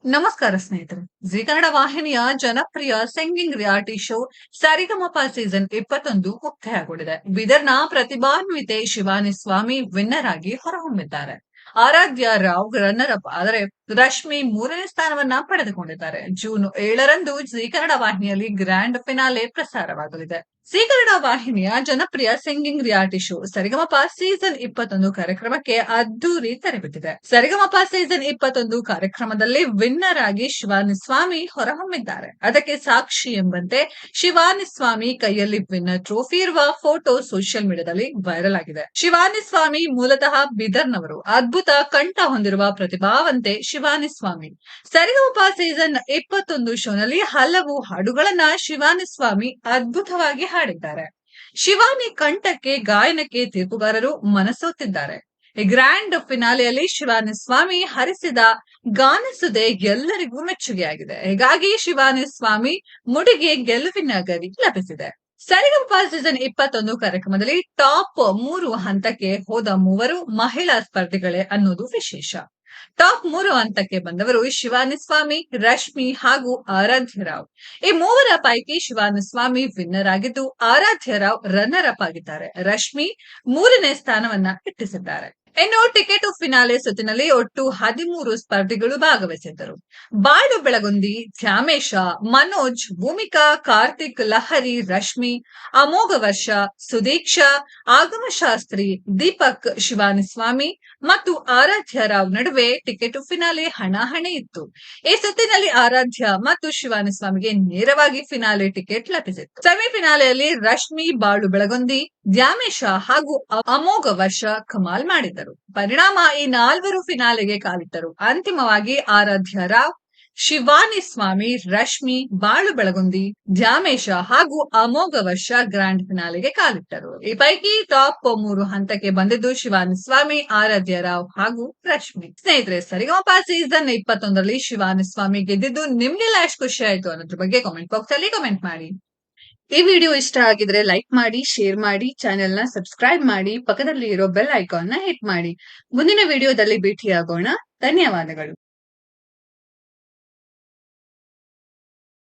ನಮಸ್ಕಾರ ಸ್ನೇಹಿತರೆ. ಜೀ ಕನ್ನಡ ವಾಹಿನಿಯ ಜನಪ್ರಿಯ ಸಿಂಗಿಂಗ್ ರಿಯಾಲಿಟಿ ಶೋ ಸರಿಗಮಪ ಸೀಸನ್ 21 ಮುಕ್ತಾಯಗೊಂಡಿದೆ. ಬೀದರ್‌ನ ಪ್ರತಿಭಾನ್ವಿತೆ ಶಿವಾನಿ ಸ್ವಾಮಿ ವಿನ್ನರ್ ಆಗಿ ಹೊರಹೊಮ್ಮಿದ್ದಾರೆ. ಆರಾಧ್ಯ ರಾವ್ ರನ್ನರ್ ಅಪ್ ಆದರೆ ರಶ್ಮಿ ಮೂರನೇ ಸ್ಥಾನವನ್ನ ಪಡೆದುಕೊಂಡಿದ್ದಾರೆ. ಜೂನ್ 7ರಂದು ಜೀ ಕನ್ನಡ ವಾಹಿನಿಯಲ್ಲಿ ಗ್ರ್ಯಾಂಡ್ ಫಿನಾಲೆ ಪ್ರಸಾರವಾಗಲಿದೆ. ಜೀ ಕನ್ನಡ ವಾಹಿನಿಯ ಜನಪ್ರಿಯ ಸಿಂಗಿಂಗ್ ರಿಯಾಲಿಟಿ ಶೋ ಸರಿಗಮಪ ಸೀಸನ್ 21 ಕಾರ್ಯಕ್ರಮಕ್ಕೆ ಅದ್ದೂರಿ ತೆರೆಬಿದ್ದಿದೆ. ಸರಿಗಮಪ ಸೀಸನ್ 21 ಕಾರ್ಯಕ್ರಮದಲ್ಲಿ ವಿನ್ನರ್ ಆಗಿ ಶಿವಾನಿ ಸ್ವಾಮಿ ಹೊರಹೊಮ್ಮಿದ್ದಾರೆ. ಅದಕ್ಕೆ ಸಾಕ್ಷಿ ಎಂಬಂತೆ ಶಿವಾನಿ ಸ್ವಾಮಿ ಕೈಯಲ್ಲಿ ವಿನ್ನರ್ ಟ್ರೋಫಿ ಇರುವ ಫೋಟೋ ಸೋಷಿಯಲ್ ಮೀಡಿಯಾದಲ್ಲಿ ವೈರಲ್ ಆಗಿದೆ. ಶಿವಾನಿ ಸ್ವಾಮಿ ಮೂಲತಃ ಬೀದರ್ನವರು. ಅದ್ಭುತ ಕಂಠ ಹೊಂದಿರುವ ಪ್ರತಿಭಾವಂತೆ ಶಿವಾನಿ ಸ್ವಾಮಿ. ಸರಿಗಮಪ ಸೀಸನ್ 21 ಶೋನಲ್ಲಿ ಹಲವು ಹಾಡುಗಳನ್ನ ಶಿವಾನಿ ಸ್ವಾಮಿ ಅದ್ಭುತವಾಗಿ ಹಾಡಿದ್ದಾರೆ. ಶಿವಾನಿ ಕಂಠಕ್ಕೆ ಗಾಯನಕ್ಕೆ ತೀರ್ಪುಗಾರರು ಮನಸೋತಿದ್ದಾರೆ. ಗ್ರ್ಯಾಂಡ್ ಫಿನಾಲೆಯಲ್ಲಿ ಶಿವಾನಿ ಸ್ವಾಮಿ ಹರಿಸಿದ ಗಾನಸುದೆ ಎಲ್ಲರಿಗೂ ಮೆಚ್ಚುಗೆಯಾಗಿದೆ. ಹೀಗಾಗಿ ಶಿವಾನಿ ಸ್ವಾಮಿ ಮುಡಿಗೆ ಗೆಲುವಿನ ಗರಿ ಲಭಿಸಿದೆ. ಸರಿಗಮಪ ಸೀಸನ್ 21 ಕಾರ್ಯಕ್ರಮದಲ್ಲಿ ಟಾಪ್ 3 ಹಂತಕ್ಕೆ ಹೋದ ಮೂವರು ಮಹಿಳಾ ಸ್ಪರ್ಧಿಗಳೇ ಅನ್ನೋದು ವಿಶೇಷ. ಟಾಪ್ 3 ಹಂತಕ್ಕೆ ಬಂದವರು ಶಿವಾನಿ ಸ್ವಾಮಿ, ರಶ್ಮಿ ಹಾಗೂ ಆರಾಧ್ಯ ರಾವ್. ಈ ಮೂವರ ಪೈಕಿ ಶಿವಾನಿ ಸ್ವಾಮಿ ವಿನ್ನರ್ ಆಗಿದ್ದು, ಆರಾಧ್ಯ ರಾವ್ ರನ್ನರ್ ಅಪ್ ಆಗಿದ್ದಾರೆ. ರಶ್ಮಿ ಮೂರನೇ ಸ್ಥಾನವನ್ನ ಗಿಟ್ಟಿಸಿದ್ದಾರೆ. ಇನ್ನು ಟಿಕೆಟ್ ಫಿನಾಲೆ ಸುತ್ತಿನಲ್ಲಿ ಒಟ್ಟು 13 ಸ್ಪರ್ಧಿಗಳು ಭಾಗವಹಿಸಿದ್ದರು. ಬಾಳು ಬೆಳಗುಂದಿ, ಧ್ಯಾಮೇಶ, ಮನೋಜ್, ಭೂಮಿಕಾ, ಕಾರ್ತಿಕ್, ಲಹರಿ, ರಶ್ಮಿ, ಅಮೋಘ ವರ್ಷ, ಸುದೀಕ್ಷಾ, ಆಗಮ ಶಾಸ್ತ್ರಿ, ದೀಪಕ್, ಶಿವಾನಿ ಸ್ವಾಮಿ ಮತ್ತು ಆರಾಧ್ಯ ರಾವ್ ನಡುವೆ ಟಿಕೆಟ್ ಫಿನಾಲೆ ಹಣಾಹಣಿ ಇತ್ತು. ಈ ಸುತ್ತಿನಲ್ಲಿ ಆರಾಧ್ಯ ಮತ್ತು ಶಿವಾನಿ ಸ್ವಾಮಿಗೆ ನೇರವಾಗಿ ಫಿನಾಲೆ ಟಿಕೆಟ್ ಲಭಿಸಿತ್ತು. ಸೆಮಿಫಿನಾಲೆಯಲ್ಲಿ ರಶ್ಮಿ, ಬಾಳು ಬೆಳಗುಂದಿ, ದ್ಯಾಮೇಶ ಹಾಗೂ ಅಮೋಘ ವರ್ಷ ಕಮಾಲ್ ಮಾಡಿದರು. ಪರಿಣಾಮ ಈ ನಾಲ್ವರು ಫಿನಾಲೆಗೆ ಕಾಲಿಟ್ಟರು. ಅಂತಿಮವಾಗಿ ಆರಾಧ್ಯ ರಾವ್, ಶಿವಾನಿ ಸ್ವಾಮಿ, ರಶ್ಮಿ, ಬಾಳು ಬೆಳಗುಂದಿ, ದ್ಯಾಮೇಶ ಹಾಗೂ ಅಮೋಘ ವರ್ಷ ಗ್ರ್ಯಾಂಡ್ ಫಿನಾಲೆಗೆ ಕಾಲಿಟ್ಟರು. ಈ ಪೈಕಿ ಟಾಪ್ 3 ಹಂತಕ್ಕೆ ಬಂದಿದ್ದು ಶಿವಾನಿ ಸ್ವಾಮಿ, ಆರಾಧ್ಯ ರಾವ್ ಹಾಗೂ ರಶ್ಮಿ. ಸ್ನೇಹಿತರೆ, ಸರಿಗಮಪ ಸೀಸನ್ 21ರಲ್ಲಿ ಶಿವಾನಿ ಸ್ವಾಮಿ ಗೆದ್ದಿದ್ದು ನಿಮ್ಗೆಲ್ಲ ಎಷ್ಟು ಖುಷಿ ಆಯ್ತು ಅನ್ನೋದ್ರ ಬಗ್ಗೆ ಕಾಮೆಂಟ್ ಬಾಕ್ಸ್ ಅಲ್ಲಿ ಕಾಮೆಂಟ್ ಮಾಡಿ. ಈ ವಿಡಿಯೋ ಇಷ್ಟ ಆಗಿದ್ರೆ ಲೈಕ್ ಮಾಡಿ, ಶೇರ್ ಮಾಡಿ, ಚಾನೆಲ್ ನ ಸಬ್ಸ್ಕ್ರೈಬ್ ಮಾಡಿ, ಪಕ್ಕದಲ್ಲಿ ಇರೋ ಬೆಲ್ ಐಕಾನ್ ನ ಹಿಟ್ ಮಾಡಿ. ಮುಂದಿನ ವಿಡಿಯೋದಲ್ಲಿ ಭೇಟಿಯಾಗೋಣ. ಧನ್ಯವಾದಗಳು.